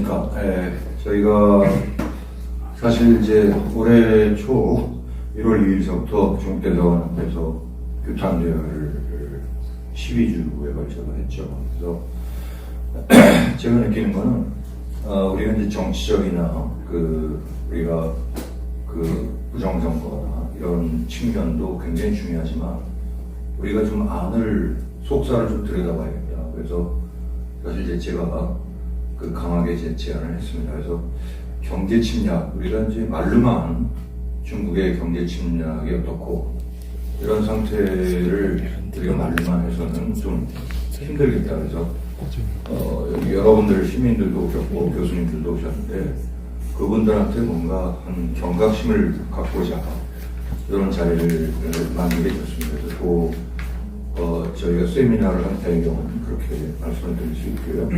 안녕하십니까. 저희가 사실 이제 올해 초 1월 2일서부터 중국대사관 앞에서 규탄대회를 12주에 걸쳐서 했죠. 그래서 제가 느끼는 거는 우리가 이제 정치적이나 우리가 부정선거나 이런 측면도 굉장히 중요하지만 우리가 좀 안을 속살을 좀 들여다봐야겠다. 그래서 사실 이제 제가 강하게 제안을 했습니다. 그래서 경제 침략, 우리가 이제 말로만 중국의 경제 침략이 어떻고 이런 상태를 우리가 말로만 해서는 좀 힘들겠다. 그래서 여기 여러분들 시민들도 오셨고 교수님들도 오셨는데 그분들한테 뭔가 한 경각심을 갖고자 이런 자리를 만들게 됐습니다. 그래서 또 저희가 세미나를 한 배경은 그렇게 말씀을 드릴 수 있고요.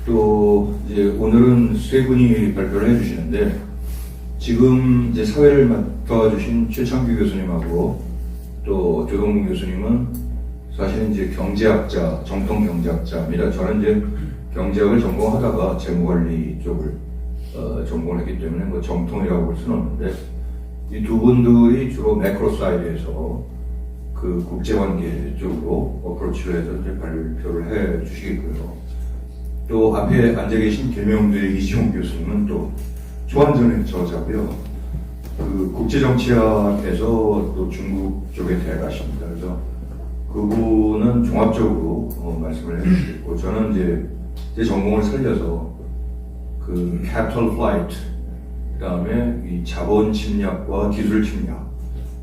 또 이제 오늘은 세 분이 발표를 해주시는데 지금 이제 사회를 맡아주신 최창규 교수님하고 또 조동문 교수님은 사실은 이제 경제학자, 정통 경제학자입니다. 저는 이제 경제학을 전공하다가 재무관리 쪽을 전공을 했기 때문에 뭐 정통이라고 볼 수는 없는데 이 두 분들이 주로 매크로 사이드에서 국제관계 쪽으로 어프로치를 해서 이제 발표를 해 주시겠고요. 또 앞에 앉아 계신 계명대 이지용 교수님은 또 초안전의 저자고요. 국제정치학에서 또 중국 쪽에 대가십니다. 그래서 그분은 종합적으로 말씀을 해주시고 저는 이제 제 전공을 살려서 capital flight 그다음에 이 자본 침략과 기술 침략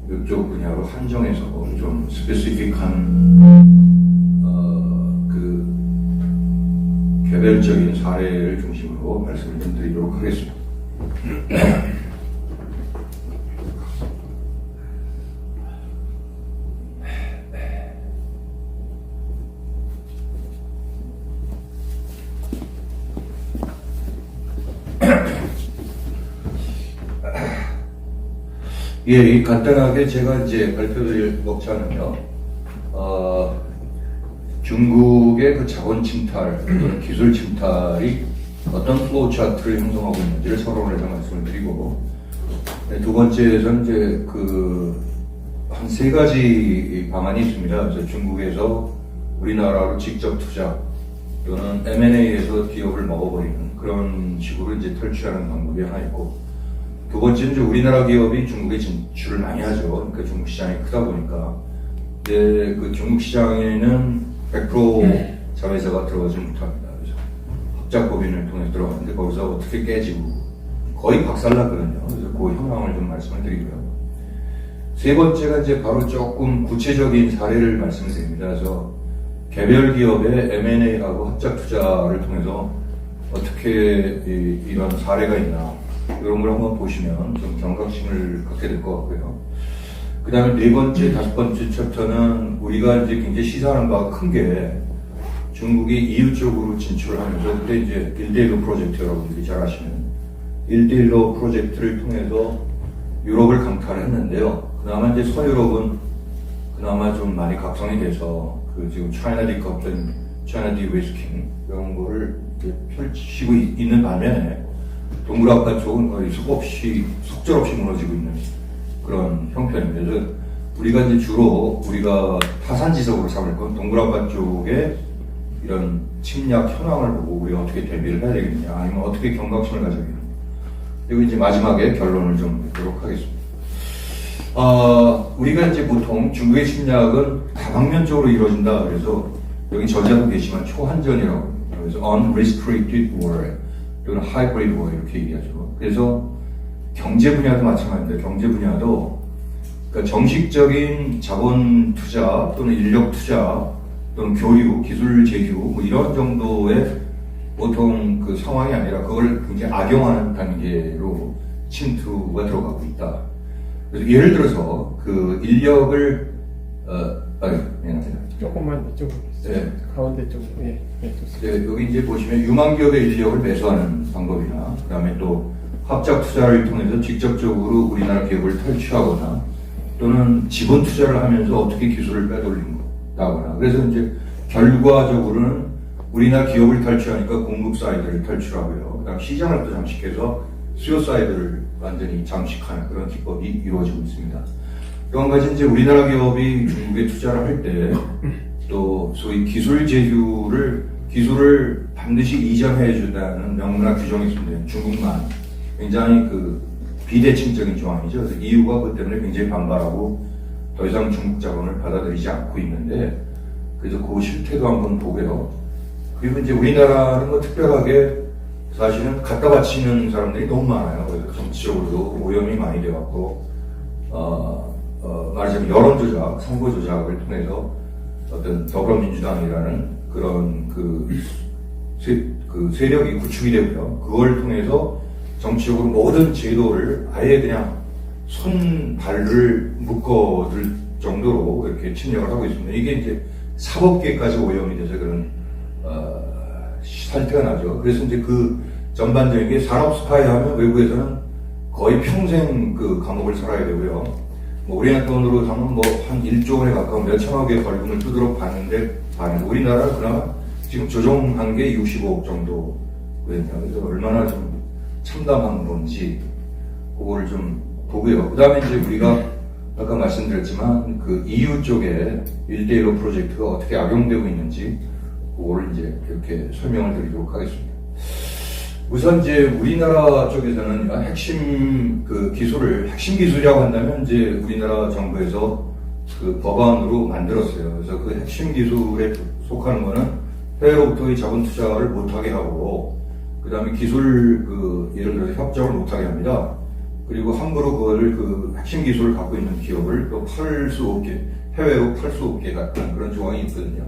이쪽 분야로 한정해서 좀 스페시픽한 개별적인 사례를 중심으로 말씀을 좀 드리도록 하겠습니다. 예, 간단하게 제가 이제 발표드릴 목차는요, 중국의 자본 침탈 또는 기술 침탈이 어떤 플로우 차트를 형성하고 있는지를 서론을 해서 말씀을 드리고, 두 번째에서는 이제 한 세 가지 방안이 있습니다. 그래서 중국에서 우리나라로 직접 투자 또는 M&A에서 기업을 먹어버리는 그런 식으로 이제 탈취하는 방법이 하나 있고, 두 번째는 이제 우리나라 기업이 중국에 진출을 많이 하죠. 그러니까 중국 시장이 크다 보니까. 근데 중국 시장에는 100% 자회사가 들어가지 못합니다. 그래서 합작법인을 통해서 들어가는데 거기서 어떻게 깨지고 거의 박살났거든요. 그래서 그 현황을 좀 말씀을 드리고요. 세 번째가 이제 바로 조금 구체적인 사례를 말씀드립니다. 그래서 개별 기업의 M&A하고 합작 투자를 통해서 어떻게 이런 사례가 있나 이런 걸 한번 보시면 좀 경각심을 갖게 될 것 같고요. 그 다음에 네 번째, 다섯 번째 챕터는 우리가 이제 굉장히 시사하는 바가 큰 게 중국이 EU 쪽으로 진출을 하면서 그때 이제 1대1로 프로젝트 여러분들이 잘 아시는 1대1로 프로젝트를 통해서 유럽을 강타를 했는데요. 그나마 이제 서유럽은 그나마 좀 많이 각성이 돼서 지금 차이나 디커플링, 차이나 디리스킹 이런 거를 펼치고 있는 반면에 동굴아빠 쪽은 거의 속절없이 무너지고 있는 그런 형편입니다. 그래서 우리가 이제 주로 우리가 타산지석으로 삼을 건 동굴아빠 쪽에 이런 침략 현황을 보고 우리가 어떻게 대비를 해야 되겠느냐, 아니면 어떻게 경각심을 가져야겠느냐. 그리고 이제 마지막에 결론을 좀 맺도록 하겠습니다. 우리가 이제 보통 중국의 침략은 다방면적으로 이루어진다. 그래서 여기 저자도 계시지만 초한전이라고 합니다. 그래서 unrestricted war 또는 hybrid war 이렇게 얘기하죠. 그래서 경제 분야도 마찬가지입니다. 경제 분야도 그러니까 정식적인 자본 투자 또는 인력 투자 또는 교육, 기술 제휴 뭐 이런 정도의 보통 상황이 아니라 그걸 굉장히 악용하는 단계로 침투가 들어가고 있다. 그래서 예를 들어서 인력을 미안합니다. 조금만 이쪽으로. 네. 가운데 쪽으로. 예, 좋습니다. 네, 여기 이제 보시면 유망기업의 인력을 매수하는 방법이나 그다음에 또 합작 투자를 통해서 직접적으로 우리나라 기업을 탈취하거나 또는 지분 투자를 하면서 어떻게 기술을 빼돌린다거나 그래서 이제 결과적으로는 우리나라 기업을 탈취하니까 공급 사이드를 탈출하고요. 그다음 시장을 또 장식해서 수요 사이드를 완전히 장식하는 그런 기법이 이루어지고 있습니다. 또 한 가지 이제 우리나라 기업이 중국에 투자를 할 때 또 소위 기술 기술을 반드시 이전해 주다는 명문화 규정이 있습니다. 중국만 굉장히 그 비대칭적인 조항이죠. 그래서 EU가 그것 때문에 굉장히 반발하고 더 이상 중국 자본을 받아들이지 않고 있는데, 그래서 그 실태도 한번 보고요. 그리고 이제 우리나라는 뭐 특별하게 사실은 갖다 바치는 사람들이 너무 많아요. 그래서 정치적으로도 오염이 많이 되었고, 말하자면 여론조작, 선거조작을 통해서 어떤 더불어민주당이라는 그런 세력이 구축이 되고요. 그걸 통해서 정치적으로 모든 제도를 아예 그냥 손발을 묶어둘 정도로 이렇게 침략을 하고 있습니다. 이게 이제 사법계까지 오염이 돼서 그런 사태가 나죠. 그래서 이제 그 전반적인 게 산업 스파이 하면 외국에서는 거의 평생 그 감옥을 살아야 되고요. 뭐 우리나라 돈으로 하면 뭐 한 1조 원에 가까운 몇천억의 벌금을 두드러 봤는데 우리나라는 그나마 지금 조정한 게 65억 정도거든요. 그래서 얼마나 좀 참담한 건지 그거를 좀 보고요. 그 다음에 이제 우리가 아까 말씀드렸지만 그 EU 쪽에 1대1로 프로젝트가 어떻게 악용되고 있는지 그거를 이제 이렇게 설명을 드리도록 하겠습니다. 우선 이제 우리나라 쪽에서는 핵심 핵심 기술이라고 한다면 이제 우리나라 정부에서 그 법안으로 만들었어요. 그래서 그 핵심 기술에 속하는 거는 해외로부터의 자본 투자를 못하게 하고, 그 다음에 기술 예를 들어서 협정을 못하게 합니다. 그리고 함부로 그거를 핵심 기술을 갖고 있는 기업을 또 팔 수 없게, 해외로 팔 수 없게 같은 그런 조항이 있거든요.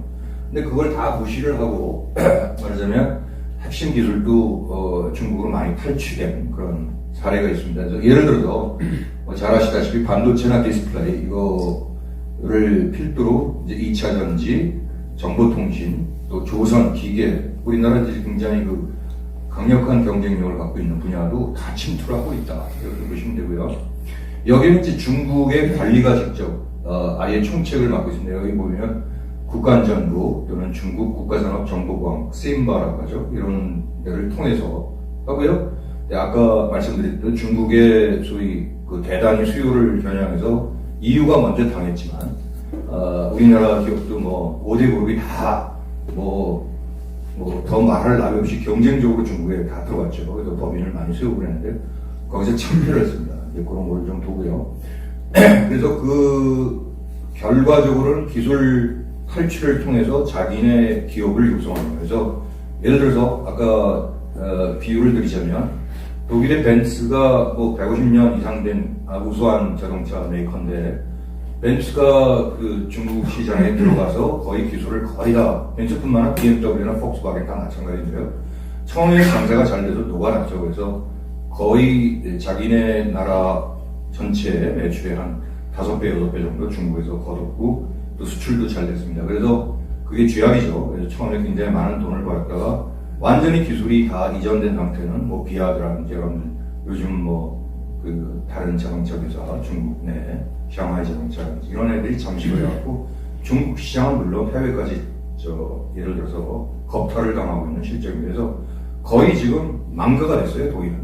근데 그걸 다 무시를 하고, 말하자면 핵심 기술도 중국으로 많이 탈취된 그런 사례가 있습니다. 그래서 예를 들어서 잘 아시다시피 반도체나 디스플레이 이거를 필두로 이제 2차 전지, 정보통신, 또 조선, 기계, 우리나라는 이제 굉장히 강력한 경쟁력을 갖고 있는 분야도 다 침투를 하고 있다. 이렇게 보시면 되고요. 여기는 이제 중국의 관리가 직접 아예 총책을 맡고 있습니다. 여기 보면 국가안전부 또는 중국 국가산업정보공학 CIMBA라고 하죠. 이런 데를 통해서 하고요. 아까 말씀드렸던 중국의 소위 대단히 수요를 겨냥해서 EU가 먼저 당했지만 우리나라 기업도 뭐 5대 그룹이 다 더 말할 나위 없이 경쟁적으로 중국에 다 들어갔죠. 그래서 법인을 많이 세우고 그랬는데 거기서 참패를 했습니다. 이제 그런 걸 좀 보고요. 그래서 결과적으로는 기술 탈취를 통해서 자기네 기업을 육성하는 거예요. 그래서 예를 들어서 아까 비유를 드리자면 독일의 벤츠가 150년 이상 된 우수한 자동차 메이커인데, 벤츠가 중국 시장에 들어가서 거의 기술을 거의 다, 벤츠뿐만 아니라 BMW나 폭스바겐 다 마찬가지인데요. 처음에 장사가 잘 돼서 녹아났죠. 그래서 거의 자기네 나라 전체 매출의 한 5배, 6배 정도 중국에서 거뒀고, 또 수출도 잘 됐습니다. 그래서 그게 쥐약이죠. 그래서 처음에 굉장히 많은 돈을 벌었다가 완전히 기술이 다 이전된 상태는 비아드라든지 요즘 다른 자동차 회사, 중국 내 상하이 자동차 이런 애들이 잠식을 해갖고 중국 시장은 물론 해외까지 예를 들어서 겁탈을 당하고 있는 실정입니다. 그래서 거의 지금 망가가 됐어요, 독일은.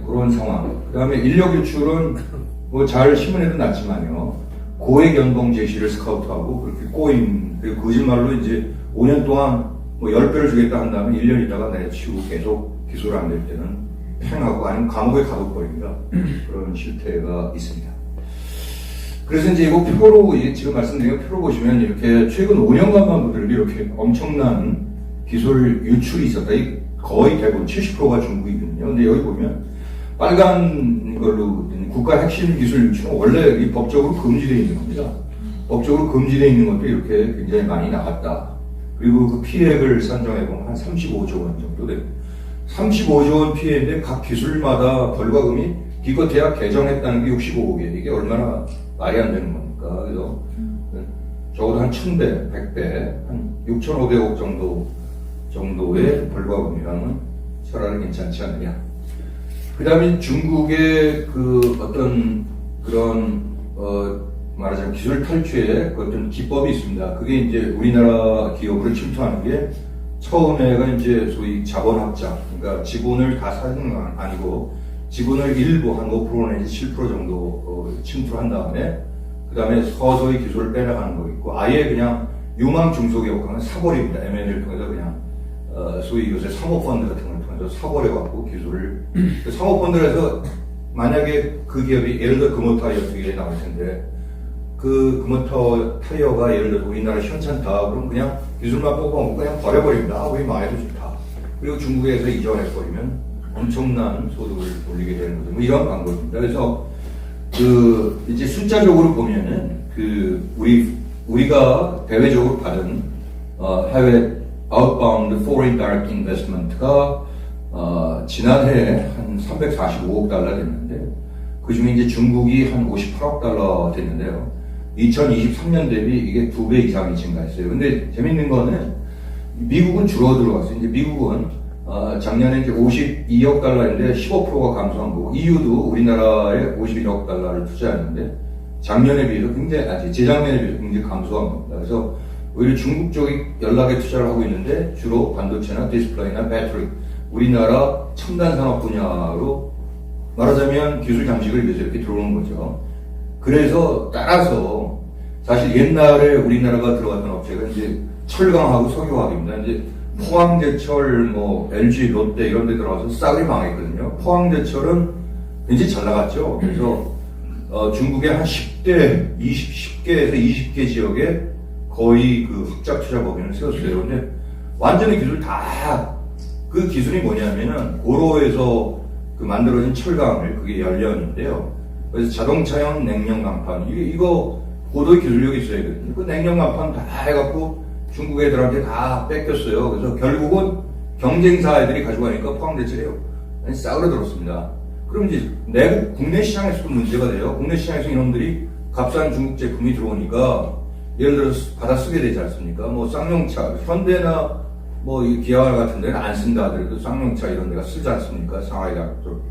그런 상황. 그 다음에 인력 유출은 잘 신문에도 났지만요. 고액 연봉 제시를 스카우트하고 그렇게 꼬임, 그리고 거짓말로 이제 5년 동안 10배를 주겠다 한 다음에 1년 있다가 내치우고 계속 기술 안 될 때는 팽하고 아니면 감옥에 가둬버립니다. 그런 실태가 있습니다. 그래서 이제 이거 표로, 지금 말씀드린 표로 보시면 이렇게 최근 5년간만 보더라도 이렇게 엄청난 기술 유출이 있었다. 거의 대부분 70%가 중국이거든요. 근데 여기 보면 빨간 걸로 국가 핵심 기술 유출은 원래 이 법적으로 금지되어 있는 겁니다. 법적으로 금지되어 있는 것도 이렇게 굉장히 많이 나갔다. 그리고 그 피해액을 산정해보면 한 35조 원 정도 됩니다. 35조 원 피해인데 각 기술마다 벌과금이 기껏 대학 개정했다는 게 65억이에요. 이게 얼마나 말이 안 되는 겁니까? 그래서 적어도 한 1000배, 100배, 한 6,500억 정도의 벌과금이라면 차라리 괜찮지 않느냐. 그 다음에 중국의 어떤 그런, 말하자면 기술 탈취의 어떤 기법이 있습니다. 그게 이제 우리나라 기업으로 침투하는 게 처음에가 이제 소위 자본학자, 그러니까 지분을 다 사는 건 아니고 지분을 일부 한 5% 내지 7% 정도 침투한 다음에 그 다음에 서서히 기술을 빼나가는 거 있고 아예 그냥 유망 중소기업가는 사버립니다. M&A를 통해서 그냥 소위 요새 사모펀드 같은 걸 통해서 사버려갖고 기술을 그 사모펀드에서 만약에 그 기업이 예를 들어 금호타이어 기업이 나올 텐데 그 금호타이어 타이어가 예를 들어 우리나라 현찮다 그럼 그냥 기술만 뽑아먹고 그냥 버려버립니다. 아, 우리 망해도 좋다. 그리고 중국에서 이전해버리면 엄청난 소득을 올리게 되는 거죠. 뭐 이런 방법입니다. 그래서 그 이제 숫자적으로 보면은 그 우리가 대외적으로 받은 해외 outbound foreign direct investment가 지난해 한 345억 달러 됐는데 그 중에 이제 중국이 한 58억 달러 됐는데요. 2023년 대비 이게 2배 이상이 증가했어요. 근데 재밌는 거는 미국은 줄어들어갔어요. 이제 미국은 작년에 이제 52억 달러인데 15%가 감소한 거고 EU도 우리나라에 51억 달러를 투자했는데 작년에 비해서 굉장히 재작년에 비해서 굉장히 감소한 겁니다. 그래서 오히려 중국 쪽이 연락에 투자를 하고 있는데 주로 반도체나 디스플레이나 배터리 우리나라 첨단 산업 분야로 말하자면 기술 장식을 위해서 이렇게 들어오는 거죠. 그래서 따라서 사실 옛날에 우리나라가 들어갔던 업체가 이제 철강하고 석유화학입니다. 이제 포항제철, 뭐 LG, 롯데 이런 데 들어가서 싸그리 망했거든요. 포항제철은 굉장히 잘 나갔죠. 그래서 중국의 한 10개에서 20개 지역에 거의 그 흑자 투자 법인을 세웠어요. 근데 완전히 기술 그 기술이 뭐냐면은 고로에서 그 만들어진 철강을 그게 연료인데요. 그래서 자동차용 냉령 강판 이거 고도의 기술력이 있어야 되거든요. 그 냉령 강판 다 해갖고 중국 애들한테 다 뺏겼어요. 그래서 결국은 경쟁사 애들이 가지고 가니까 포항제철이 싸그러들었습니다. 그럼 이제 내국 국내 시장에서도 문제가 돼요. 국내 시장에서 이놈들이 값싼 중국 제품이 들어오니까 예를 들어서 받아 쓰게 되지 않습니까? 뭐 쌍용차, 현대나 뭐 기아 같은 데는 안 쓴다 하더라도 쌍용차 이런 데가 쓰지 않습니까? 상하이나 쪽.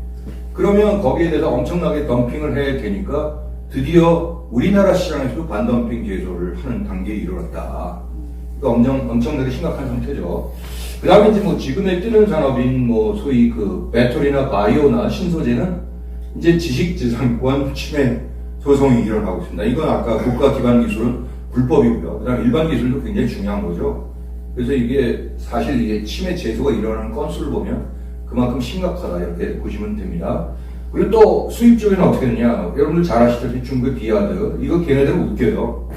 그러면 거기에 대해서 엄청나게 덤핑을 해야 되니까 드디어 우리나라 시장에서도 반덤핑 제소를 하는 단계에 이르렀다. 그러니까 엄청나게 심각한 상태죠. 그 다음에 이제 뭐 지금의 뜨는 산업인 뭐 소위 그 배터리나 바이오나 신소재는 이제 지식재산권 침해 소송이 일어나고 있습니다. 이건 아까 국가 기반 기술은 불법이고요. 그 다음에 일반 기술도 굉장히 중요한 거죠. 그래서 이게 사실 이게 침해 제소가 일어나는 건수를 보면 그만큼 심각하다 이렇게 보시면 됩니다. 그리고 또 수입 쪽에는 어떻게 되냐. 여러분들 잘 아시다시피 중국의 비아드 이거 걔네들은 웃겨요.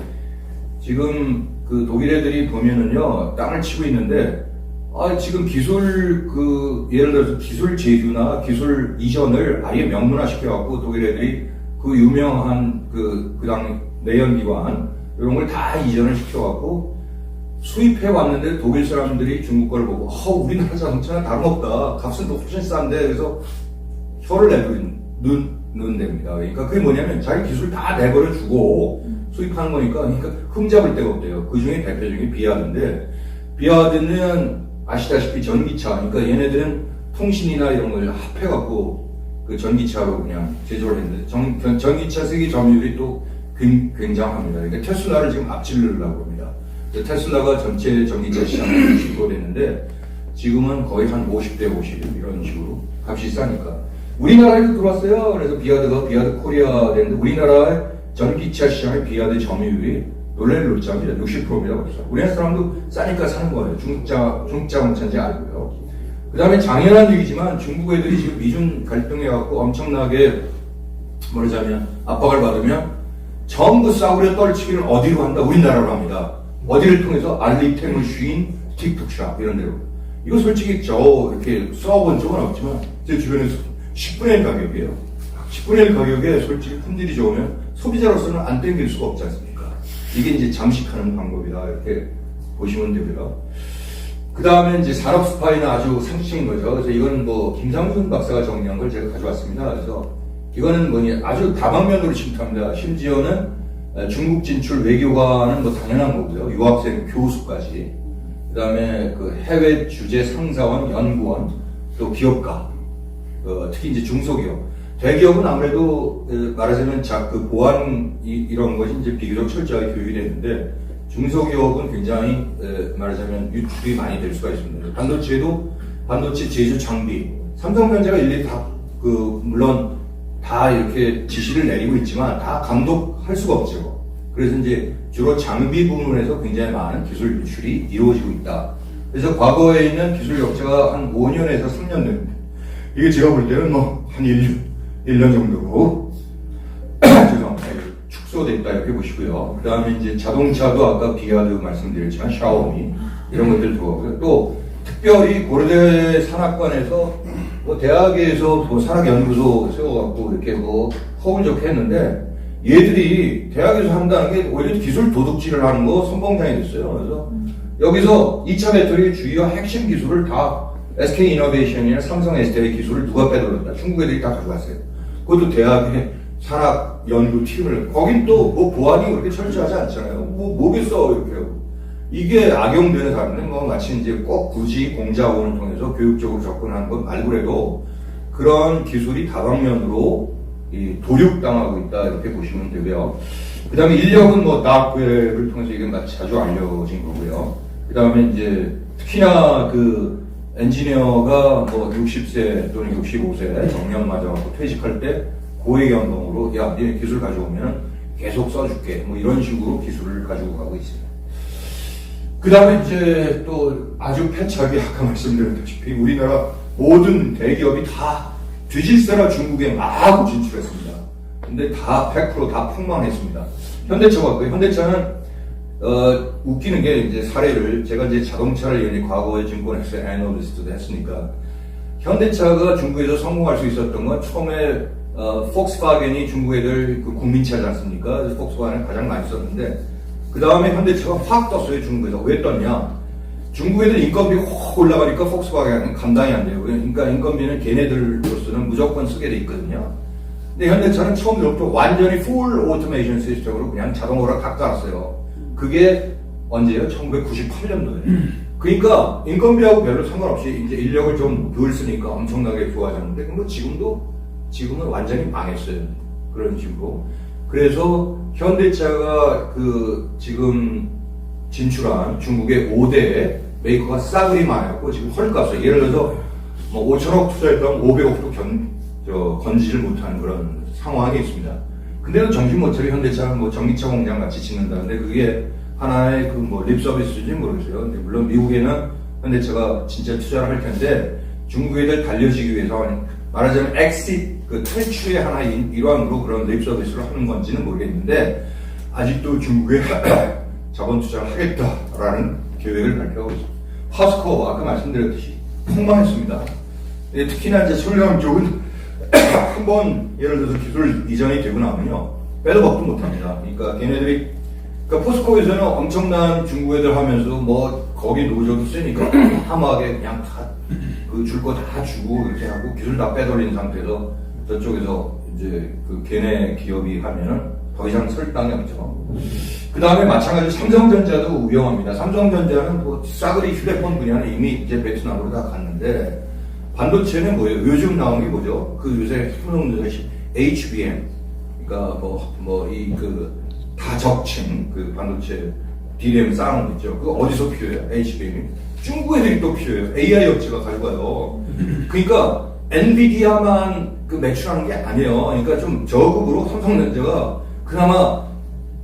지금 그 독일 애들이 보면은요 땅을 치고 있는데 지금 기술 예를 들어서 기술 제휴나 기술 이전을 아예 명문화 시켜갖고 독일 애들이 그 유명한 그당 내연기관 이런 걸 다 이전을 시켜갖고 수입해 왔는데 독일 사람들이 중국 걸 보고 우리나라 자동차는 다름없다. 값은 더 훨씬 싼데 그래서 혀를 내두는 됩니다. 그러니까 그게 뭐냐면 자기 기술 다 내버려 주고 수입하는 거니까 그러니까 흠잡을 데가 없대요. 그 중에 대표적인 비아드인데 비아드는 아시다시피 전기차 그러니까 얘네들은 통신이나 이런 걸 합해갖고 그 전기차로 그냥 제조를 했는데 전기차 세계 점유율이 또 굉장합니다. 그러니까 테슬라를 지금 앞지르려고 합니다. 테슬라가 전체 전기차 시장을 진보됐는데 지금은 거의 한 50대 50 이런 식으로 값이 싸니까 우리나라에도 들어왔어요. 그래서 비아드 코리아 됐는데 우리나라의 전기차 시장의 비아드 점유율이 놀랄 놀자입니다. 60%입니다. 벌써. 우리나라 사람도 싸니까 사는 거예요. 중국자 원차인지 알고요. 그 다음에 당연한 얘기지만 중국 애들이 지금 미중 갈등해갖고 엄청나게 말하자면 압박을 받으면 전부 싸구려 떨치기를 어디로 한다? 우리나라로 합니다. 어디를 통해서 알리템을 슈인 틱톡샵 이런 데로. 이거 솔직히 이렇게 써본 적은 없지만 제 주변에서 10분의 1 가격이에요. 10분의 1 가격에 솔직히 품질이 좋으면 소비자로서는 안 땡길 수가 없지 않습니까? 이게 이제 잠식하는 방법이다. 이렇게 보시면 됩니다. 그 다음에 이제 산업 스파이는 아주 상식인 거죠. 그래서 이건 뭐 김상준 박사가 정리한 걸 제가 가져왔습니다. 그래서 이거는 아주 다방면으로 침투합니다. 심지어는 중국 진출 외교관은 뭐 당연한 거고요. 유학생, 교수까지. 그 다음에 그 해외 주재 상사원, 연구원, 또 기업가, 특히 이제 중소기업. 대기업은 아무래도 말하자면 그 보안 이런 것이 이제 비교적 철저하게 교육이 되는데 중소기업은 굉장히 말하자면 유출이 많이 될 수가 있습니다. 반도체도 반도체 제조 장비, 삼성전자가 일일이 다 물론 다 이렇게 지시를 내리고 있지만 다 감독할 수가 없죠. 그래서 이제 주로 장비 부문에서 굉장히 많은 기술 유출이 이루어지고 있다. 그래서 과거에 있는 기술 격차가 한 5년에서 3년 됩니다. 이게 제가 볼 때는 뭐 한 1년 정도로 죄송합니다. 축소됐다 이렇게 보시고요. 그 다음에 이제 자동차도 아까 비아드 말씀드렸지만 샤오미 이런 것들 들어가고요. 또 특별히 고려대 산학관에서 뭐 대학에서 뭐 산학연구소 세워갖고 이렇게 뭐 허울적게 했는데 얘들이 대학에서 한다는 게 오히려 기술 도둑질을 하는 거 선봉장이 됐어요. 그래서 여기서 2차 배터리 주요 핵심 기술을 다 SK 이노베이션이나 삼성 SDI 기술을 누가 빼돌렸다. 중국 애들이 다 가져갔어요. 그것도 대학의 산학 연구팀을, 거긴 또 뭐 보안이 그렇게 철저하지 않잖아요. 뭐겠어, 이렇게 하고. 이게 악용되는 사람은 뭐 마치 이제 꼭 굳이 공자원을 통해서 교육적으로 접근하는 것 말고라도 그런 기술이 다방면으로 도륙당하고 있다, 이렇게 보시면 되고요. 그 다음에 인력은 뭐 다크웹을 통해서 이게 자주 알려진 거고요. 그 다음에 이제 특히나 엔지니어가 뭐 60세 또는 65세 정년 맞아갖고 퇴직할 때 고액 연봉으로 야, 네 기술 가져오면 계속 써줄게. 뭐 이런 식으로 기술을 가지고 가고 있습니다. 그 다음에 이제 또 아주 패착이 아까 말씀드렸다시피 우리나라 모든 대기업이 다 뒤질세라 중국에 막 진출했습니다. 근데 다 100% 다 폭망했습니다. 현대차 같고요. 현대차는 웃기는 게 이제 사례를 제가 이제 자동차를 이제 과거에 증권회사 애널리스트도 했으니까 현대차가 중국에서 성공할 수 있었던 건 처음에 폭스바겐이 중국 애들 국민차지 않습니까? 그래서 폭스바겐을 가장 많이 썼는데 그 다음에 현대차가 확 떴어요. 중국에서. 왜 떴냐? 중국 애들 인건비 확 올라가니까 폭스바겐은 감당이 안 돼요. 그러니까 인건비는 걔네들로서는 무조건 쓰게 돼 있거든요. 근데 현대차는 처음부터 완전히 풀 오토메이션 시스템으로 그냥 자동으로 다 깔았어요. 그게 언제요? 1998년도에. 그러니까 인건비하고 별로 상관없이 이제 인력을 좀 덜 쓰니까 엄청나게 좋아졌는데, 뭐 지금은 완전히 망했어요. 그런 식으로. 그래서 현대차가 지금 진출한 중국의 5대 메이커가 싸그리 많았고 지금 헐값을 예를 들어서 뭐 5천억 투자했다면 500억도 건지를 못하는 그런 상황이 있습니다. 근데도 정신 못 차려 현대차는 뭐 전기차 공장 같이 짓는다는데 그게 하나의 뭐 립 서비스인지 모르겠어요. 근데 물론 미국에는 현대차가 진짜 투자를 할 텐데 중국 애들 달려지기 위해서 말하자면 엑시트 탈출의 하나의 일환으로 그런 립 서비스를 하는 건지는 모르겠는데 아직도 중국에 자본 투자를 하겠다라는 계획을 발표하고 있습니다. 파스코 아까 말씀드렸듯이 폭망했습니다. 특히나 이제 솔람 쪽은 한번 예를 들어서 기술 이전이 되고 나면요 빼도 박도 못합니다. 그러니까 걔네들이 포스코에서는 엄청난 중국 애들 하면서 뭐 거기 노조도 쓰니까 함하게 그냥 다 줄 거 다 주고 이렇게 하고 기술 다 빼돌린 상태에서 저쪽에서 이제 걔네 기업이 하면은 더 이상 설 땅이 없죠. 그 다음에 마찬가지로 삼성전자도 위험합니다. 삼성전자는 뭐 싸그리 휴대폰 분야는 이미 이제 베트남으로 다 갔는데 반도체는 뭐예요? 요즘 나온 게 뭐죠? 요새 휴대폰 HBM, 그러니까 다적층 반도체 DRAM 쌓아놓은 거 있죠. 그거 어디서 필요해요? HBM이. 중국 애들이 또 필요해요. AI 업체가 가져가요. 그러니까 엔비디아만 매출하는 게 아니에요. 그러니까 좀 저급으로 삼성전자가 그나마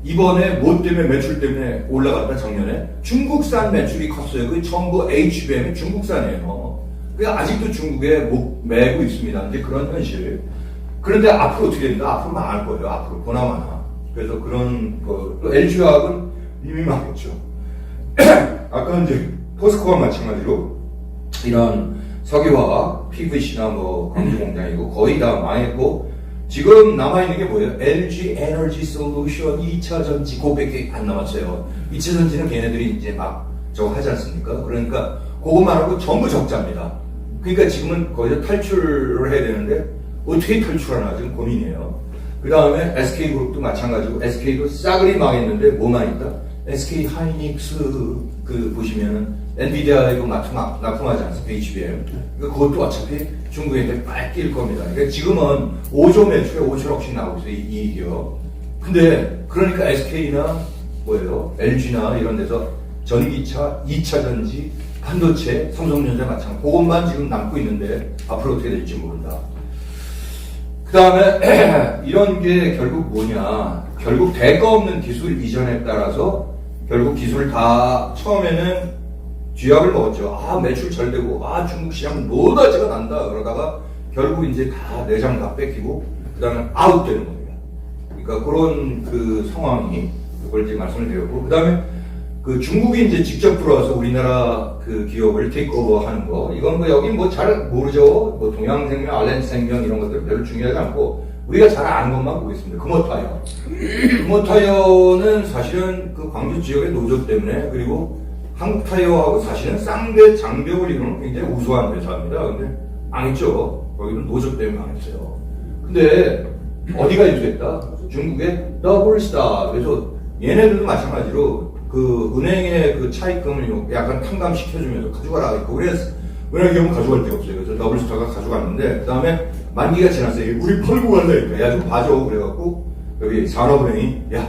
이번에 뭐 때문에 매출 때문에 올라갔다 작년에 중국산 매출이 컸어요. 그 전부 HBM이 중국산이에요. 그러니까 아직도 중국에 매고 있습니다. 이제 그런 현실. 그런데 앞으로 어떻게 됩니까? 앞으로 망할 거예요. 앞으로 보나마나. 그래서 그런 또 LG화학은 이미 망했죠. 아까 이제 포스코와 마찬가지로 이런 석유화학, PVC나 광주 공장이고 거의 다 망했고 지금 남아있는 게 뭐예요? LG 에너지 솔루션 2차 전지 그거밖에 안 남았어요. 2차 전지는 걔네들이 이제 막 저거 하지 않습니까? 그러니까 그것만 하고 전부 적자입니다. 그러니까 지금은 거기서 탈출을 해야 되는데 어떻게 탈출하나 지금 고민이에요. 그 다음에 SK그룹도 마찬가지고 SK도 싸그리 망했는데 뭐만 있다? SK 하이닉스 보시면은 엔비디아에 납품하지 않습니까? HBM. 그러니까 그것도 어차피 중국인들 뺏길 겁니다. 그러니까 지금은 5조 매출에 5천억씩 나오고 있어요. 이익이요. 근데 그러니까 SK나 뭐예요? LG나 이런 데서 전기차, 2차 전지, 반도체, 삼성전자 마찬가지. 그것만 지금 남고 있는데 앞으로 어떻게 될지 모른다. 그 다음에 이런 게 결국 뭐냐. 결국 대가 없는 기술 이전에 따라서 결국 기술을 다 처음에는 쥐약을 먹었죠. 아, 매출 잘 되고, 아, 중국 시장 노다지가 난다. 그러다가 결국 이제 다 내장 다 뺏기고, 그 다음에 아웃되는 겁니다. 그러니까 그런 그 상황이, 그걸 이제 말씀을 드렸고, 그 다음에 그 중국이 이제 직접 들어와서 우리나라 그 기업을 테이크오버 하는 거, 이건 뭐 여기 뭐 잘 모르죠. 뭐 동양생명, 알렌생명 이런 것들 별로 중요하지 않고, 우리가 잘 아는 것만 보겠습니다. 금호타이어. 금호타이어는 사실은 그 광주 지역의 노조 때문에, 그리고 한국타이어하고 사실은 쌍배 장벽을 이루는 굉장히 우수한 회사입니다. 근데 망했죠. 거기는 노조 때문에 망했어요. 근데 어디가 유수했다? 중국의 더블스타. 그래서 얘네들도 마찬가지로 그 은행의 그 차입금을 약간 탕감시켜주면서 가져가라. 그래서 은행 기업은 가져갈 데가 없어요. 그래서 더블스타가 가져갔는데, 그 다음에 만기가 지났어요. 우리 팔고 갈라니까. 야, 좀 봐줘. 그래갖고 여기 산업은행이 야,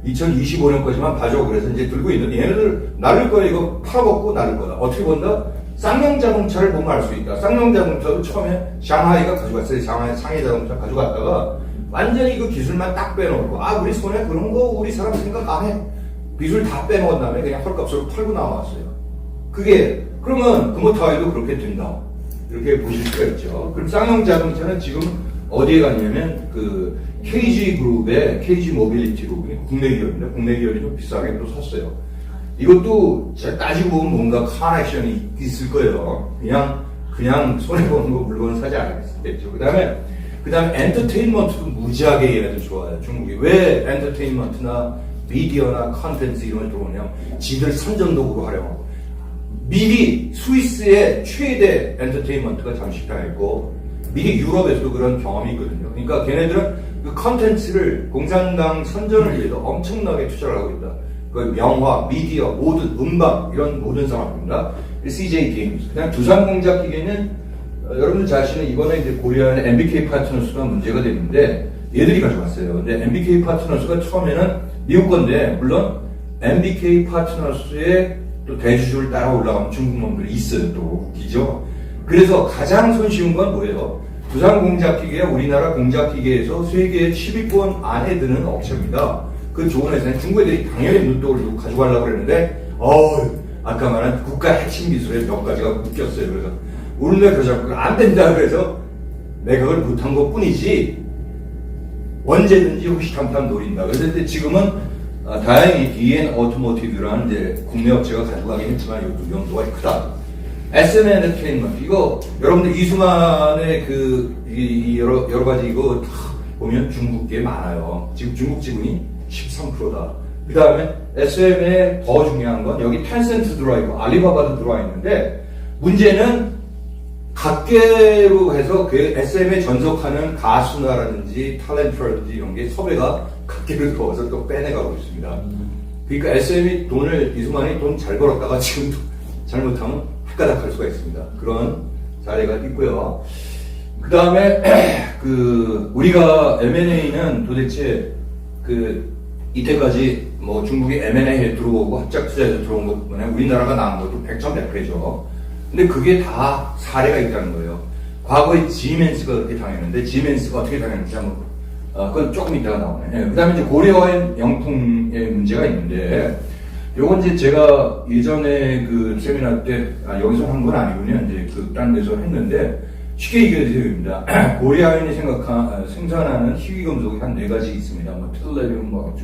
2025년까지만 봐줘. 그래서 이제 들고 있는데, 얘네들 나를 거야. 이거 팔아먹고 나를 거다. 어떻게 본다? 쌍용 자동차를 보면 알 수 있다. 쌍용 자동차도 처음에 샹하이가 가져갔어요. 상해 자동차 가져갔다가 완전히 그 기술만 딱 빼놓고, 아, 우리 손에 그런 거 우리 사람 생각 안 해. 기술 다 빼먹은 다음에 그냥 헐값으로 팔고 나왔어요. 그게, 그러면 금호타이도 그렇게 된다. 이렇게 보실 수가 있죠. 그럼 쌍용 자동차는 지금 어디에 갔냐면, 그, KG그룹의 KG모빌리티 그룹이 국내 기업입니다. 국내 기업이 좀 비싸게 또 샀어요. 이것도 제가 따지고 보면 뭔가 커넥션이 있을 거예요. 그냥 손해보는 거 물건 사지 않았겠죠. 그 다음에 엔터테인먼트도 무지하게 얘네들 좋아해요. 중국이. 왜 엔터테인먼트나 미디어나 컨텐츠 이런 걸 들어오냐면, 지들 선전도구로 활용하고. 미리 스위스의 최대 엔터테인먼트가 잠식당했고, 미리 유럽에서도 그런 경험이 있거든요. 그러니까 걔네들은 그 컨텐츠를 공산당 선전을 위해서 엄청나게 투자를 하고 있다. 그 명화, 미디어, 모든 음반 이런 모든 산업입니다. CJ 게임즈. 그냥 두산공작기계는 여러분들 잘 아시는 이번에 이제 고려한 MBK 파트너스가 문제가 됐는데 얘들이 가져갔어요. 근데 MBK 파트너스가 처음에는 미국 건데 물론 MBK 파트너스의 또 대주주를 따라 올라가면 중국 놈들이 있어요. 또 웃기죠. 그래서 가장 손쉬운 건 뭐예요? 두산공작기계가 우리나라 공작기계에서 세계 10위권 안에 드는 업체입니다. 그 좋은 회사는 중국 애들이 당연히 눈독을 두고 가져가려고 그랬는데, 아까 말한 국가 핵심 기술의 몇 가지가 묶였어요. 그래서 우리나라 그러자고 안 된다 그래서 매각을 못한 것 뿐이지 언제든지 호시탐탐 노린다. 그래서 이제 지금은 다행히 DN 오토모티브라는 이제 국내 업체가 가져가긴 했지만 이것도 용도가 크다. SM 엔터테인먼트 이거 여러분들 이수만의 여러 가지 이거 다 보면 중국계 많아요. 지금 중국 지분이 13%다. 그 다음에 SM에 더 중요한 건 여기 텐센트 들어와 있고 알리바바도 들어와 있는데 문제는 각계로 해서 그 SM에 전속하는 가수나라든지 탤런트라든지 이런 게 섭외가 각계로 들어와서 또 빼내가고 있습니다. 그러니까 SM이 이수만이 돈 잘 벌었다가 지금 잘못하면 헷가닥 할 수가 있습니다. 그런 사례가 있고요. 그 다음에 우리가 M&A는 도대체 이때까지 뭐 중국이 M&A에 들어오고 합작 투자에서 들어온 것 때문에 우리나라가 나온 것도 100%죠. 근데 그게 다 사례가 있다는 거예요. 과거에 지멘스가 그렇게 당했는데 지멘스가 어떻게 당했는지 한번 그건 조금 이따가 나오네. 그 다음에 이제 고려와인 영통의 문제가 있는데 요건 이제 제가 예전에 그 세미나 때 여기서 한 건 아니군요. 이제 딴 데서 했는데 쉽게 얘기해드리면 됩니다. 고려아연이 생산하는 희귀금속이 한 4가지 있습니다. 뭐, 틀레리움,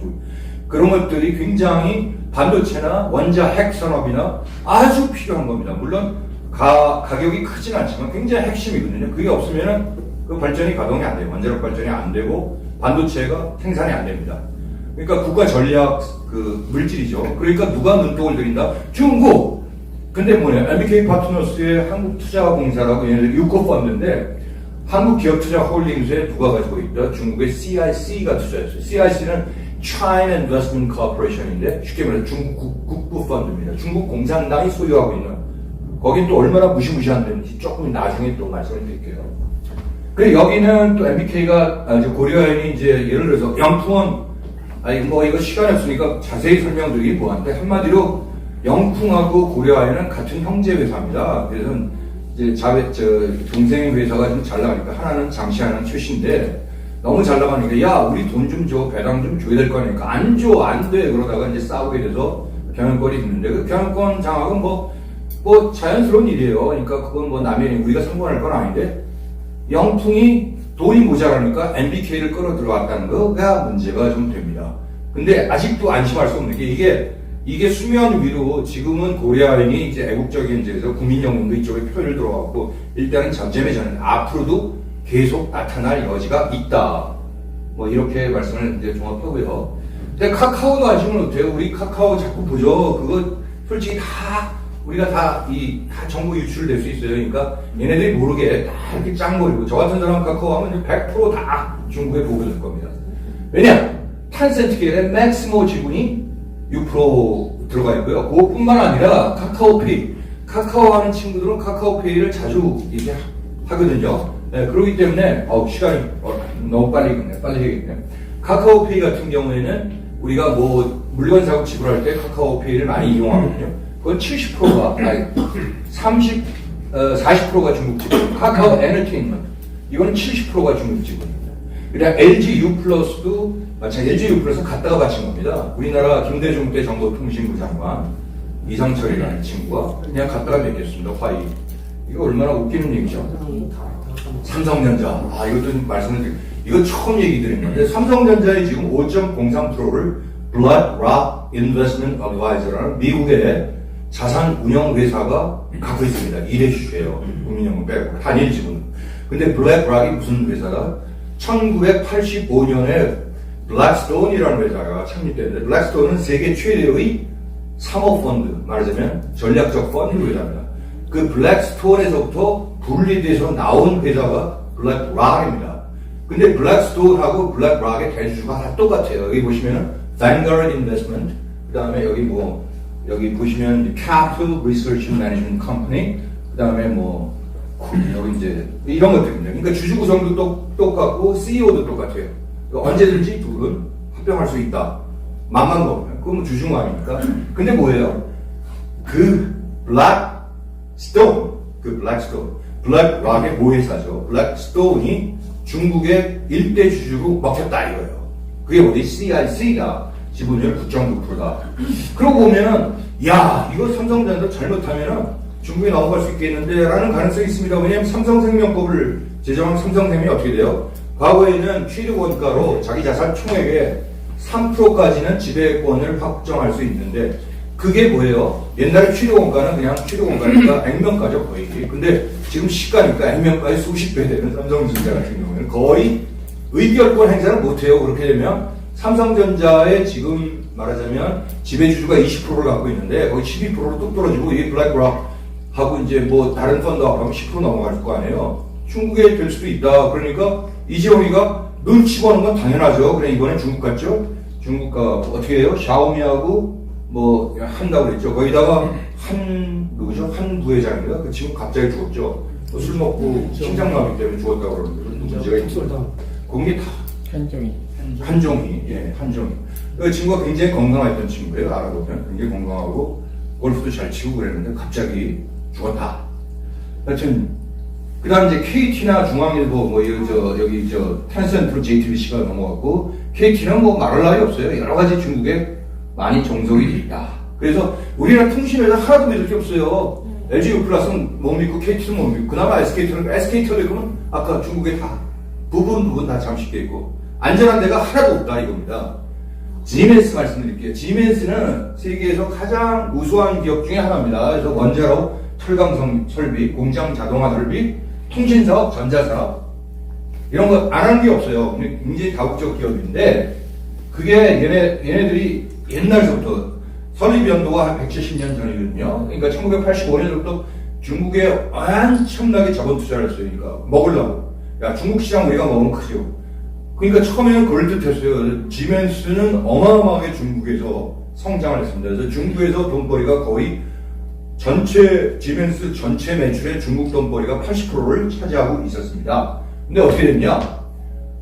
그런 것들이 굉장히 반도체나 원자 핵 산업이나 아주 필요한 겁니다. 물론, 가격이 크진 않지만 굉장히 핵심이거든요. 그게 없으면은 그 발전이 가동이 안 돼요. 원자력 발전이 안 되고, 반도체가 생산이 안 됩니다. 그러니까 국가 전략 물질이죠. 그러니까 누가 눈독을 들인다? 중국! 근데 뭐냐, MBK 파트너스의 한국투자공사라고 얘네들 유코펀드인데 한국기업투자홀딩스에 누가 가지고 있다? 중국의 CIC가 투자했어요. CIC는 China Investment Corporation인데 쉽게 말해서 중국 국부펀드입니다. 중국 공산당이 소유하고 있는 거긴 또 얼마나 무시무시한 데인지 조금 나중에 또 말씀을 드릴게요. 그리고 여기는 또 MBK가 고려아연이 이제 예를 들어서 영풍원 아니 뭐 이거 시간이 없으니까 자세히 설명드리기 뭐한데 한마디로 영풍하고 고려아연은 같은 형제 회사입니다. 그래서 이제 동생 회사가 좀 잘 나가니까 하나는 장시 하나는 최신데 너무 잘 나가니까 야 우리 돈 좀 줘 배당 좀 줘야 될 거 아니까 안 줘 안 돼 그러다가 이제 싸우게 돼서 경영권이 있는데 그 경영권 장악은 뭐 자연스러운 일이에요. 그러니까 그건 뭐 남의 우리가 상관할 건 아닌데 영풍이 돈이 모자라니까 MBK를 끌어 들어왔다는 거가 문제가 좀 됩니다. 근데 아직도 안심할 수 없는 게 이게 수면 위로 지금은 고려아연이 이제 애국적인 이제에서 국민연금도 이쪽에 표를 들어왔고 일단은 잠잠해 졌는데 앞으로도 계속 나타날 여지가 있다. 뭐 이렇게 말씀을 이제 종합하고요. 근데 카카오도 안심을 못해요. 우리 카카오 자꾸 보죠. 그거 솔직히 우리가 다 정보 유출될 수 있어요. 그러니까 얘네들이 모르게 다 이렇게 짱거리고 저 같은 사람 카카오 하면 100%다 중국에 보고될 겁니다. 왜냐? 탄센트 계열의 맥스모 지분이 6% 들어가 있고요. 그것뿐만 아니라 카카오페이. 카카오 하는 친구들은 카카오페이를 자주 이렇게 하거든요. 네, 그렇기 때문에, 시간이 너무 빨리 해야겠네. 카카오페이 같은 경우에는 우리가 뭐 물건 사고 지불할 때 카카오페이를 많이 이용하거든요. 그건 70%가, 40%가 중국 지분. 카카오 에너테인먼트. 이거는 70%가 중국 지분입니다. 그다음 LG U 플러스도 마찬가지 LG U 플러스 갖다가 바친 겁니다. 우리나라 김대중 때 정보통신부 장관 이상철이라는 친구가 그냥 갖다가 맡겼습니다. 화이. 이거 얼마나 웃기는 얘기죠. 삼성전자. 이것도 말씀을 드릴게요. 이거 처음 얘기 드린 건데 삼성전자의 지금 5.03%를 BlackRock Investment Advisor라는 미국의 자산 운영 회사가 갖고 있습니다. 1회 주주예요. 국민연금 빼고 단일 지분. 근데 블랙락이 무슨 회사가 1985년에 블랙스톤이라는 회사가 창립됐는데 블랙스톤은 세계 최대의 사모펀드, 말하자면 전략적 펀드 회사입니다. 그 블랙스톤에서부터 분리돼서 나온 회사가 블랙락입니다. 근데 블랙스톤하고 블랙락의 대주주가 다 똑같아요. 여기 보시면은 Vanguard Investment, 그 다음에 여기 보시면 Capital Research and Management Company, 그 다음에 여기 이제 이런 것들입니다. 그러니까 주주 구성도 똑같고 CEO도 똑같아요. 그러니까 언제든지 둘은 합병할 수 있다. 맘만 먹으면. 그건 주주가 아닙니까? 근데 뭐예요? 그 블랙락의 모회사죠. 블랙스톤이 중국의 일대 주주로 먹혔다 이거예요. 그게 어디 CIC다. 지분율 9.9%다. 그러고 보면은 이거 삼성전자 잘못하면은 중국에 넘어갈 수 있겠는데 라는 가능성이 있습니다. 왜냐하면 삼성생명법을 제정한 삼성생명이 어떻게 돼요? 과거에는 취득 원가로 자기 자산 총액의 3%까지는 지배권을 확정할 수 있는데 그게 뭐예요? 옛날에 취득 원가는 그냥 취득 원가니까 액면가죠 거의. 근데 지금 시가니까 액면가의 수십 배 되는 삼성전자 같은 경우에는 거의 의결권 행사를 못해요. 그렇게 되면 삼성전자의 지금 말하자면 지배주주가 20%를 갖고 있는데 거의 12%로 뚝 떨어지고 이 블랙락하고 이제 다른 펀드하고 하면 10% 넘어갈 거 아니에요. 중국에 될 수도 있다. 그러니까 이재용이가 눈치 보는 건 당연하죠. 그래 이번엔 중국 갔죠. 중국가 어떻게 해요? 샤오미하고 한다고 그랬죠. 거기다가 한 부회장인가? 그 친구 갑자기 죽었죠. 술 먹고 심장마비 때문에 죽었다고 그러는데 문제가 있죠. 거기 다 한종희. 그 친구가 굉장히 건강했던 친구예요. 알아보면 굉장히 건강하고 골프도 잘 치고 그랬는데 갑자기 죽었다. 하여튼 그다음 이제 KT나 중앙일보 여기 텐센트로 JTBC가 넘어갔고 KT는 말할 나위 없어요. 여러 가지 중국에 많이 종속이 돼 있다. 그래서 우리나라 통신회사 하나도 믿을 게 없어요. LG U+는 못 믿고 KT는 못 믿고 그나마 SKT가 되면 아까 중국에 다 부분 다 잠식돼 있고 안전한 데가 하나도 없다 이겁니다. 지멘스 말씀드릴게요. 지멘스는 세계에서 가장 우수한 기업 중에 하나입니다. 그래서 원자로, 철강성 설비, 공장 자동화 설비, 통신사업, 전자사업 이런 거 안 하는 게 없어요. 굉장히 다국적 기업인데 그게 얘네들이 옛날서부터 설립 연도가 한 170년 전이거든요. 그러니까 1985년부터 중국에 엄청나게 자본 투자를 했어요. 그러니까 먹으려고. 중국 시장 우리가 먹으면 크죠. 그러니까 처음에는 그럴듯했어요. 지멘스는 어마어마하게 중국에서 성장을 했습니다. 그래서 중국에서 돈벌이가 거의 지멘스 전체 매출의 중국 돈벌이가 80%를 차지하고 있었습니다. 근데 어떻게 됐냐?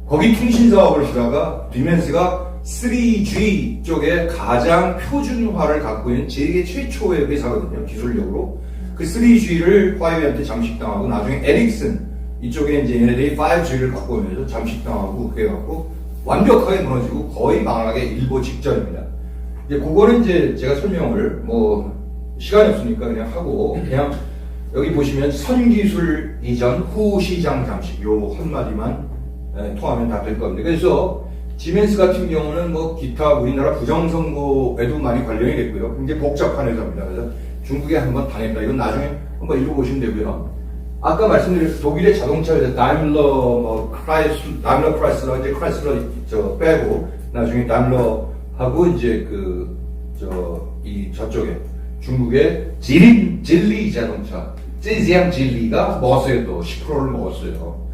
거기 통신 사업을 하다가 지멘스가 3G 쪽에 가장 표준화를 갖고 있는 세계 최초의 회사거든요. 기술력으로. 그 3G를 화웨이한테 잠식당하고 나중에 에릭슨 이쪽에 이제 얘네들이 5G를 갖고 오면서 잠식당하고 그래갖고 완벽하게 무너지고 거의 망하게 일보 직전입니다. 이제 그거는 이제 제가 설명을 뭐 시간이 없으니까 그냥 하고 그냥 여기 보시면 선기술 이전 후 시장 잠식 요 한마디만 통하면 다 될 겁니다. 그래서 지멘스 같은 경우는 뭐 기타 우리나라 부정선거에도 많이 관련이 됐고요. 굉장히 복잡한 회사입니다. 그래서 중국에 한번 당했다. 이건 나중에 한번 읽어보시면 되고요. 아까 말씀드린 독일의 자동차 회사 다임러 크라이슬러 이제 크라이슬러 빼고 나중에 다임러하고 이제 저쪽에 중국의 진리 자동차 쯔지양 진리가 먹었어요. 또 10%를 먹었어요.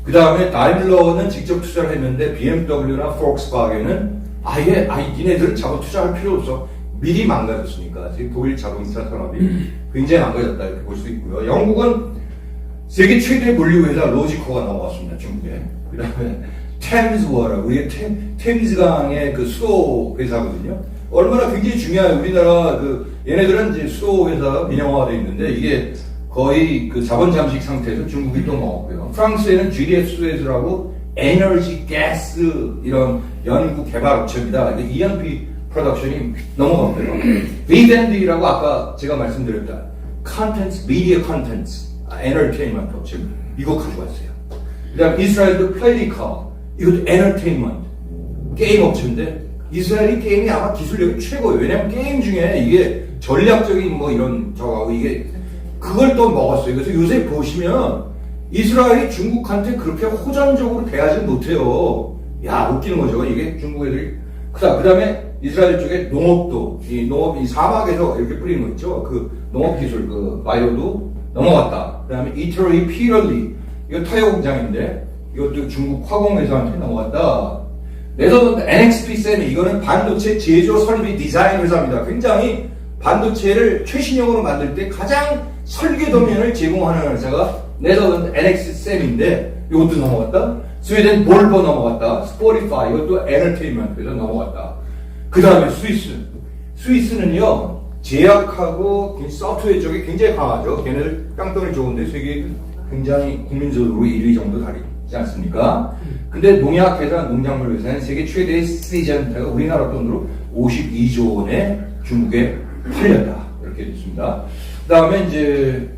그 다음에 다임러는 직접 투자를 했는데 BMW나 폭스바겐은 아예 니네들은 자본 투자할 필요 없어. 미리 망가졌으니까 지금 독일 자동차 산업이 굉장히 망가졌다 이렇게 볼 수 있고요. 영국은 세계 최대 물류회사 로지코가 넘어왔습니다. 중국에. 그 다음에 템즈워라고 우리 템즈강의 그 수도 회사거든요. 얼마나 굉장히 중요해요. 우리나라 얘네들은 이제 수도 회사가 민영화되어 있는데 이게 거의 그 자본 잠식 상태에서 중국이 또 먹었고요. 프랑스에는 GDF 수에즈라고 에너지, 가스 이런 연구 개발 업체입니다. ENP 프로덕션이 넘어갔고요. 비덴디라고 아까 제가 말씀드렸다. 컨텐츠, 미디어 컨텐츠, 엔터테인먼트 업체 이거 가져왔어요. 그 다음 이스라엘도 플레이리카 이것도 엔터테인먼트 게임 업체인데 이스라엘이 게임이 아마 기술력이 최고예요. 왜냐면 게임 중에 이게 전략적인 뭐 이런 저하고 이게 그걸 또 먹었어요. 그래서 요새 보시면 이스라엘이 중국한테 그렇게 호전적으로 대하지 못해요. 야, 웃기는 거죠. 이게 중국 애들이. 그 다음에 이스라엘 쪽에 농업도, 이 사막에서 이렇게 뿌리는 거 있죠. 그 농업 기술, 바이오도 넘어갔다. 그 다음에 이터리 피럴리, 이거 타이어 공장인데, 이것도 중국 화공회사한테 넘어갔다. 네더란드 NXP 이거는 반도체 제조 설비 디자인 회사입니다. 굉장히 반도체를 최신형으로 만들 때 가장 설계 도면을 제공하는 회사가 네더란드 NXP인데 이것도 넘어갔다. 스웨덴 볼보 넘어갔다. 스포티파이 이것도 엔터테인먼트에서 넘어갔다. 그 다음에 스위스는요 제약하고 소프트웨어 쪽이 굉장히 강하죠. 걔네들 땅덩이 좋은데 세계 굉장히 국민적으로 1위 정도 다니지 않습니까? 근데 농약회사, 농작물 회사는 세계 최대의 시젠트가 우리나라 돈으로 52조 원에 중국에 팔렸다. 이렇게 됐습니다. 그 다음에 이제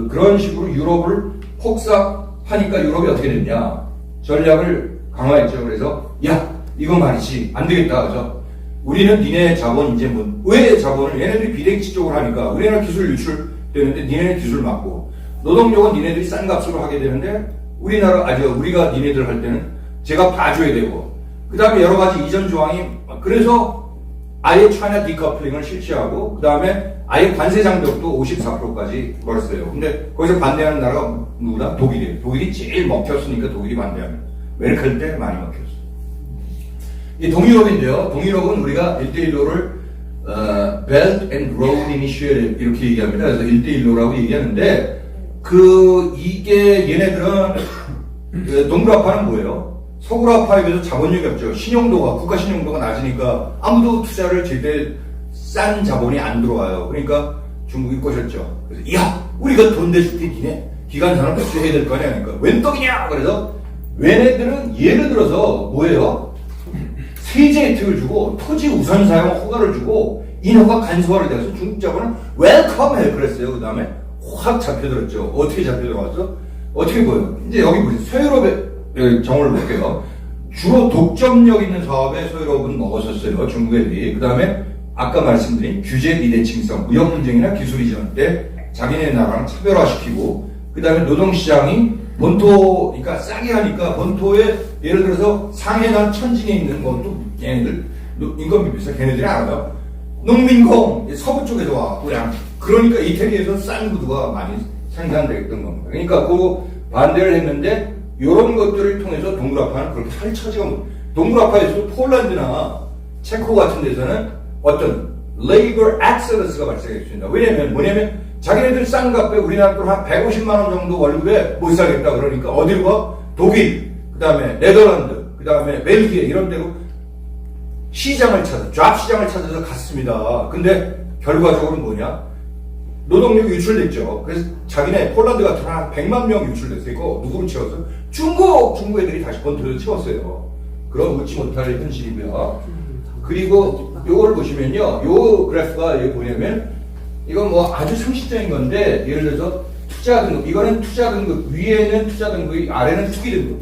그런 식으로 유럽을 폭삭하니까 유럽이 어떻게 됐냐. 전략을 강화했죠. 그래서, 야, 이거 말이지. 안 되겠다. 그래서 우리는 니네 자본 이제 왜 자본을 얘네들이 비대치 쪽으로 하니까 우리나라 기술 유출되는데 니네 기술 맞고 노동력은 니네들이 싼 값으로 하게 되는데 우리가 니네들 할 때는 제가 봐줘야 되고 그 다음에 여러 가지 이전 조항이 그래서 아예 차이나 디커플링을 실시하고 그 다음에 아예 관세 장벽도 54%까지 걸었어요. 근데 거기서 반대하는 나라가 누구다? 독일이에요. 독일이 제일 먹혔으니까 독일이 반대합니다. 메르켈 때 많이 먹혔어요. 이 동유럽인데요. 동유럽은 우리가 1대1로를 Belt and Road Initiative 이렇게 얘기합니다. 그래서 1대1로라고 얘기하는데 이게 얘네들은 동유럽파는 뭐예요? 서구라파에 비해서 자본력이 없죠. 국가 신용도가 낮으니까 아무도 투자를 제때 싼 자본이 안 들어와요. 그러니까 중국이 꼬셨죠. 그래서 야, 우리가 돈 대줄 때 니네 기관산업 투자해야 될 거 아니야. 그러니까 웬 떡이냐. 그래서 얘네들은 예를 들어서 뭐예요? 세제 혜택을 주고 토지 우선 사용 허가를 주고 인허가 간소화를 돼서 중국 자본은 웰컴해 그랬어요. 그 다음에 확 잡혀들었죠. 어떻게 잡혀들어왔어? 어떻게 보여요? 이제 여기 보세요. 서유럽의 정을 볼게요. 주로 독점력 있는 사업에 서유럽은 먹었었어요. 중국 애들이. 그 다음에 아까 말씀드린 규제 비대칭성, 무역 분쟁이나 기술 이전 때 자기네 나라랑 차별화시키고 그 다음에 노동시장이 그러니까 싸게 하니까 본토에 예를 들어서 상해나 천진에 있는 것도 얘네들 인건비 비싸 걔네들이 알아요. 농민공 서부 쪽에서 와 그냥 그러니까 이태리에서 싼 구두가 많이 생산되었던 겁니다. 그러니까 반대를 했는데 이런 것들을 통해서 동유럽파는 그렇게 살 처지가 동유럽파에서도 폴란드나 체코 같은 데서는 어떤 레이버 엑셀런스가 발생했습니다. 뭐냐면 자기네들 싼 값에 우리나라 돈 한 150만 원 정도 월급에 못 살겠다 그러니까 어디로 가? 독일, 그 다음에 네덜란드, 그 다음에 벨기에 이런 데로 시장을 찾아, 잡 시장을 찾아서 갔습니다. 근데 결과적으로 뭐냐? 노동력이 유출됐죠. 그래서 자기네 폴란드 같은 한 100만 명 유출됐어요. 이거 누구로 채웠어? 중국 애들이 다시 번트를 채웠어요. 그런 묻지 못할 현실이고요. 그리고 요거를 보시면요, 요 그래프가 여기 뭐냐면 이건 뭐 아주 상식적인 건데 예를 들어서 투자 등급, 이거는 투자 등급, 위에는 투자 등급이, 아래는 투기 등급.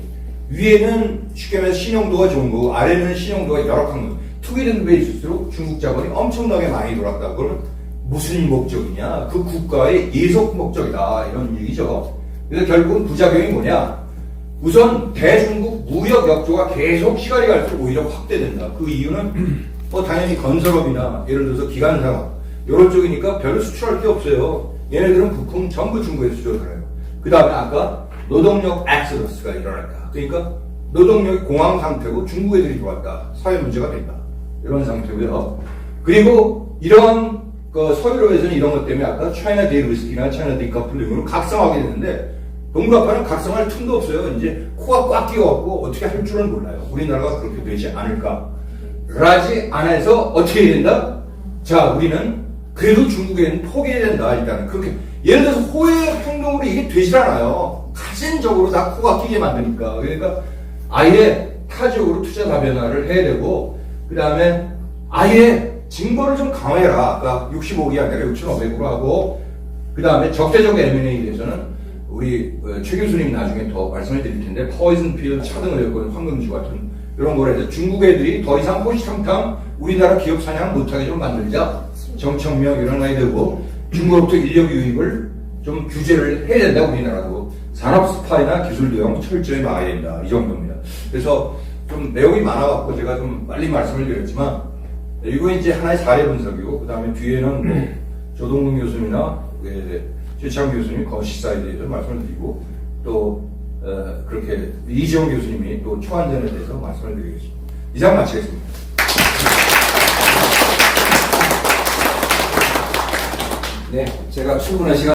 위에는 쉽게 말해서 신용도가 좋은 거고 아래는 신용도가 열악한 거. 투기 등급에 있을수록 중국 자본이 엄청나게 많이 돌았다. 그러면 무슨 목적이냐? 그 국가의 예속 목적이다. 이런 얘기죠. 그래서 결국은 부작용이 뭐냐? 우선 대중국 무역 역조가 계속 시간이 갈수록 오히려 확대된다. 그 이유는 뭐 당연히 건설업이나 예를 들어서 기관산업 이런 쪽이니까 별로 수출할 게 없어요. 얘네들은 부품 전부 중국에 수출을 해요. 그 다음에 아까 노동력 엑스더스가 일어났다. 그러니까 노동력이 공황 상태고 중국 애들이 들어왔다. 사회 문제가 된다. 이런 상태고요. 그리고 이런 서유럽에서는 이런 것 때문에 아까 차이나 데이리스키나 차이나 디커플링으로 각성하게 되는데 동북아파는 각성할 틈도 없어요. 이제 코가 꽉 끼어갖고 어떻게 할 줄은 몰라요. 우리나라가 그렇게 되지 않을까. 라지 안에서 어떻게 해야 된다? 자, 우리는 그래도 중국에는 포기해야 된다. 일단은 그렇게 예를 들어서 호혜 평등으로 이게 되질 않아요. 가진적으로 다 코가 끼게 만드니까. 그러니까 아예 타지역으로 투자 다변화를 해야 되고 그 다음에 아예 징벌을 좀 강화해라. 아까 65억이 아니라 6,500으로 하고 그 다음에 적대적 M&A에 대해서는 우리 최 교수님 나중에 더 말씀을 드릴 텐데 포이즌 필, 차등 의료권, 황금주 같은 이런 거를 해서 중국 애들이 더 이상 호시탐탐 우리나라 기업 사냥 못하게 좀 만들자. 정청명 일어나야 되고 중국으로부터 인력 유입을 좀 규제를 해야 된다. 우리나라도 산업 스파이나 기술 도용 철저히 막아야 된다. 이 정도입니다. 그래서 좀 내용이 많아갖고 제가 좀 빨리 말씀을 드렸지만 이거 이제 하나의 사례 분석이고 그 다음에 뒤에는 뭐 조동근 교수님이나 최창 교수님 거시사에 대해서 말씀을 드리고 또 그렇게 이지영 교수님이 또 초안전에 대해서 말씀을 드리겠습니다. 이상 마치겠습니다. 네, 제가 충분한 시간